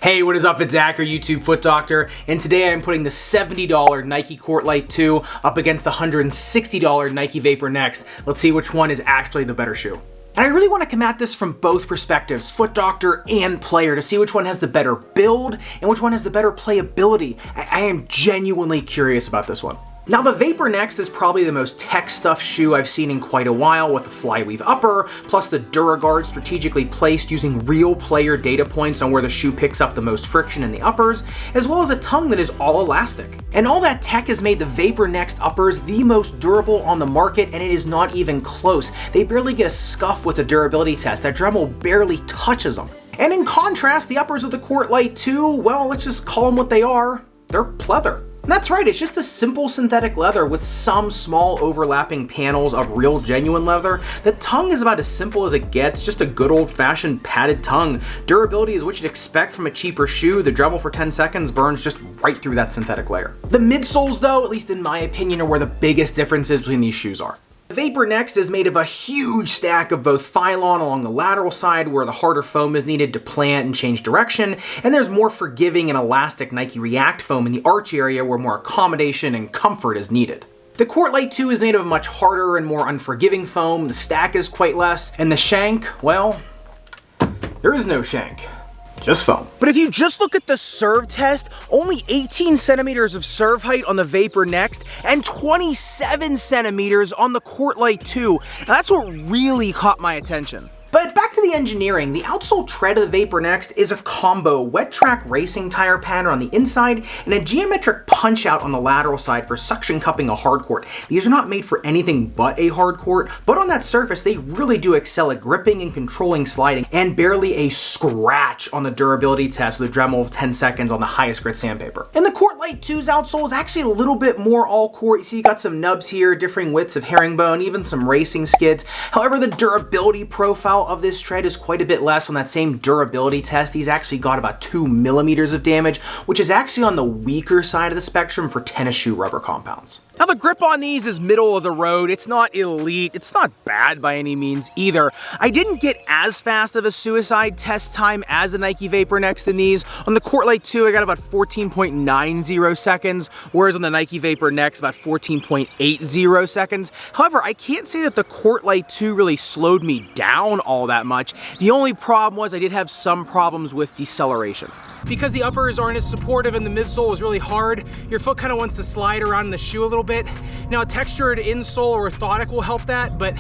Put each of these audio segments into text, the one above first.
Hey, what is up? It's Zach, your YouTube foot doctor, and today I'm putting the $70 Nike Court Lite 2 up against the $160 Nike Vapor NXT. Let's see which one is actually the better shoe. And I really want to come at this from both perspectives, foot doctor and player, to see which one has the better build and which one has the better playability. I am genuinely curious about this one. Now, the Vapor NXT is probably the most tech-stuffed shoe I've seen in quite a while, with the flyweave upper, plus the DuraGuard strategically placed using real player data points on where the shoe picks up the most friction in the uppers, as well as a tongue that is all elastic. And all that tech has made the Vapor NXT uppers the most durable on the market, and it is not even close. They barely get a scuff with the durability test. That Dremel barely touches them. And in contrast, the uppers of the Court Lite 2, well, let's just call them what they are. They're pleather. And that's right, it's just a simple synthetic leather with some small overlapping panels of real genuine leather. The tongue is about as simple as it gets, just a good old-fashioned padded tongue. Durability is what you'd expect from a cheaper shoe. The Dremel for 10 seconds burns just right through that synthetic layer. The midsoles, though, at least in my opinion, are where the biggest differences between these shoes are. The Vapor NXT is made of a huge stack of both Phylon along the lateral side, where the harder foam is needed to plant and change direction, and there's more forgiving and elastic Nike React foam in the arch area where more accommodation and comfort is needed. The Court Lite 2 is made of a much harder and more unforgiving foam, the stack is quite less, and the shank, well, there is no shank. Just foam. But if you just look at the serve test, only 18 centimeters of serve height on the Vapor NXT and 27 centimeters on the Court Lite 2. Now that's what really caught my attention. But back to the engineering, the outsole tread of the Vapor NXT is a combo wet track racing tire pattern on the inside and a geometric punch out on the lateral side for suction cupping a hard court. These are not made for anything but a hard court, but on that surface they really do excel at gripping and controlling sliding, and barely a scratch on the durability test with a Dremel of 10 seconds on the highest grit sandpaper. And the Court Lite 2's outsole is actually a little bit more all court. You see you got some nubs here, differing widths of herringbone, even some racing skids. However, the durability profile of this tread is quite a bit less. On that same durability test, he's actually got about 2 millimeters of damage, which is actually on the weaker side of the spectrum for tennis shoe rubber compounds. Now, the grip on these is middle of the road. It's not elite. It's not bad by any means either. I didn't get as fast of a suicide test time as the Nike Vapor NXT in these. On the Court Lite 2, I got about 14.90 seconds, whereas on the Nike Vapor NXT, about 14.80 seconds. However, I can't say that the Court Lite 2 really slowed me down all that much. The only problem was I did have some problems with deceleration. Because the uppers aren't as supportive and the midsole is really hard, your foot kind of wants to slide around in the shoe a little bit. Now, a textured insole or orthotic will help that, but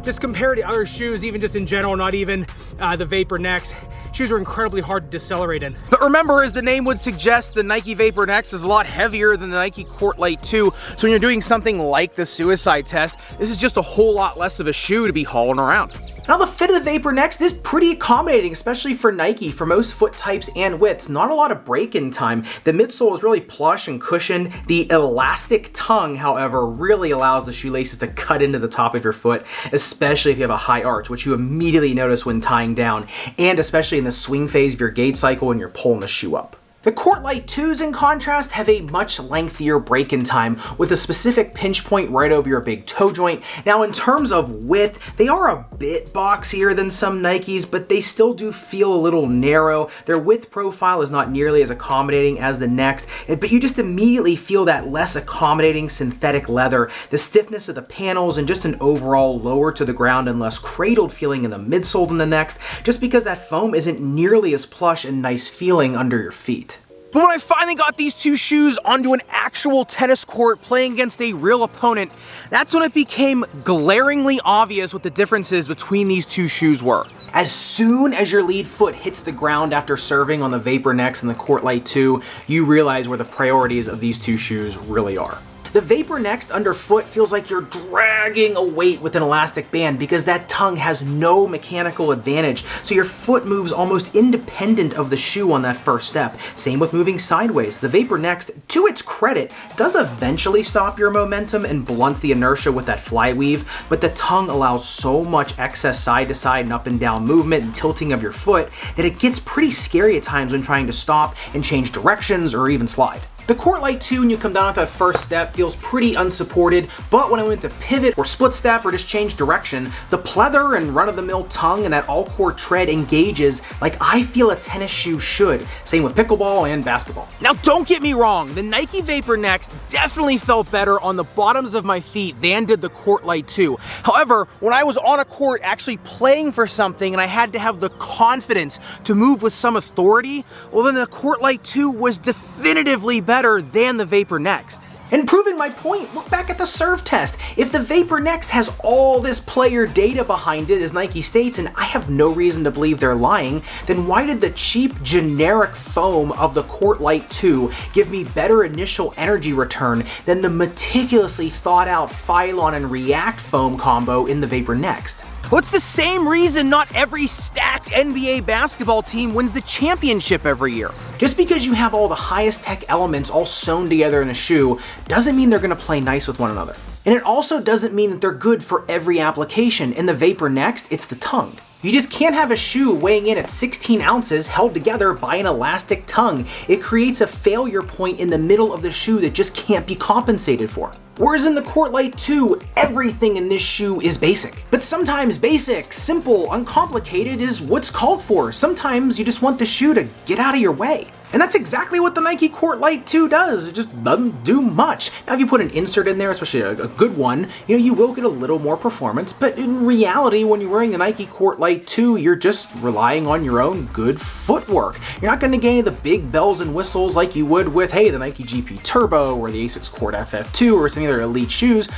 just compared to other shoes, even just in general, not even the Vapor NXT, shoes are incredibly hard to decelerate in. But remember, as the name would suggest, the Nike Vapor NXT is a lot heavier than the Nike Court Lite 2, so when you're doing something like the suicide test, this is just a whole lot less of a shoe to be hauling around. Now, the fit of the Vapor NXT is pretty accommodating, especially for Nike, for most foot types and widths. Not a lot of break-in time. The midsole is really plush and cushioned. The elastic tongue, however, really allows the shoelaces to cut into the top of your foot, especially if you have a high arch, which you immediately notice when tying down, and especially in the swing phase of your gait cycle when you're pulling the shoe up. The Court Lite 2s, in contrast, have a much lengthier break-in time with a specific pinch point right over your big toe joint. Now, in terms of width, they are a bit boxier than some Nikes, but they still do feel a little narrow. Their width profile is not nearly as accommodating as the NXT, but you just immediately feel that less accommodating synthetic leather, the stiffness of the panels, and just an overall lower to the ground and less cradled feeling in the midsole than the NXT, just because that foam isn't nearly as plush and nice feeling under your feet. But when I finally got these two shoes onto an actual tennis court playing against a real opponent, that's when it became glaringly obvious what the differences between these two shoes were. As soon as your lead foot hits the ground after serving on the Vapor NXT and the Court Lite 2, you realize where the priorities of these two shoes really are. The Vapor NXT underfoot feels like you're dragging a weight with an elastic band because that tongue has no mechanical advantage, so your foot moves almost independent of the shoe on that first step. Same with moving sideways. The Vapor NXT, to its credit, does eventually stop your momentum and blunts the inertia with that flyweave, but the tongue allows so much excess side to side and up and down movement and tilting of your foot that it gets pretty scary at times when trying to stop and change directions or even slide. The Court Lite 2, when you come down at that first step, feels pretty unsupported, but when I went to pivot or split step or just change direction, the pleather and run-of-the-mill tongue and that all-core tread engages like I feel a tennis shoe should. Same with pickleball and basketball. Now don't get me wrong, the Nike Vapor NXT definitely felt better on the bottoms of my feet than did the Court Lite 2. However, when I was on a court actually playing for something and I had to have the confidence to move with some authority, well then the Court Lite 2 was definitively better than the Vapor NXT. And proving my point, look back at the serve test. If the Vapor NXT has all this player data behind it, as Nike states, and I have no reason to believe they're lying, then why did the cheap, generic foam of the Court Lite 2 give me better initial energy return than the meticulously thought out Phylon and React foam combo in the Vapor NXT? Well, it's the same reason not every stacked NBA basketball team wins the championship every year. Just because you have all the highest tech elements all sewn together in a shoe doesn't mean they're going to play nice with one another. And it also doesn't mean that they're good for every application. In the Vapor NXT, it's the tongue. You just can't have a shoe weighing in at 16 ounces held together by an elastic tongue. It creates a failure point in the middle of the shoe that just can't be compensated for. Whereas in the Court Lite 2, everything in this shoe is basic. But sometimes basic, simple, uncomplicated is what's called for. Sometimes you just want the shoe to get out of your way. And that's exactly what the Nike Court Lite 2 does. It just doesn't do much. Now if you put an insert in there, especially a good one, you will get a little more performance, but in reality, when you're wearing the Nike Court Lite 2, you're just relying on your own good footwork. You're not gonna get any of the big bells and whistles like you would with, hey, the Nike GP Turbo or the Asics Court FF2 or some other elite shoes.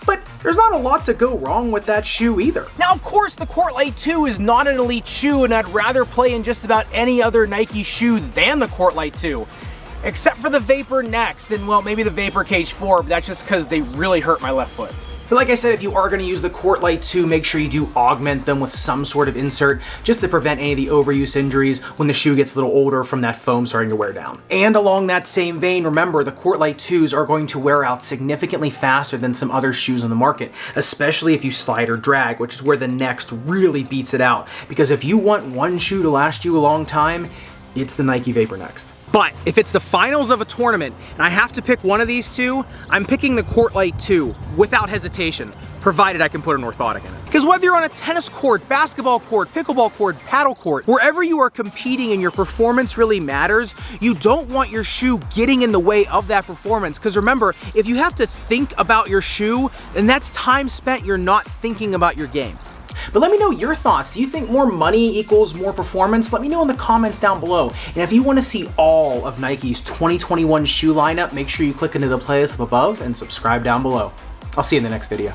But there's not a lot to go wrong with that shoe either. Now, of course, the Court Lite 2 is not an elite shoe, and I'd rather play in just about any other Nike shoe than the Court Lite 2. Except for the Vapor NXT, and well, maybe the Vapor Cage 4, but that's just because they really hurt my left foot. But like I said, if you are going to use the Court Lite 2, make sure you do augment them with some sort of insert just to prevent any of the overuse injuries when the shoe gets a little older from that foam starting to wear down. And along that same vein, remember the Court Lite 2s are going to wear out significantly faster than some other shoes on the market, especially if you slide or drag, which is where the NXT really beats it out. Because if you want one shoe to last you a long time, it's the Nike Vapor NXT. But if it's the finals of a tournament and I have to pick one of these two, I'm picking the Court Lite 2 without hesitation, provided I can put an orthotic in it. Because whether you're on a tennis court, basketball court, pickleball court, paddle court, wherever you are competing and your performance really matters, you don't want your shoe getting in the way of that performance. Because remember, if you have to think about your shoe, then that's time spent you're not thinking about your game. But let me know your thoughts. Do you think more money equals more performance? Let me know in the comments down below. And if you want to see all of Nike's 2021 shoe lineup, make sure you click into the playlist up above and subscribe down below. I'll see you in the next video.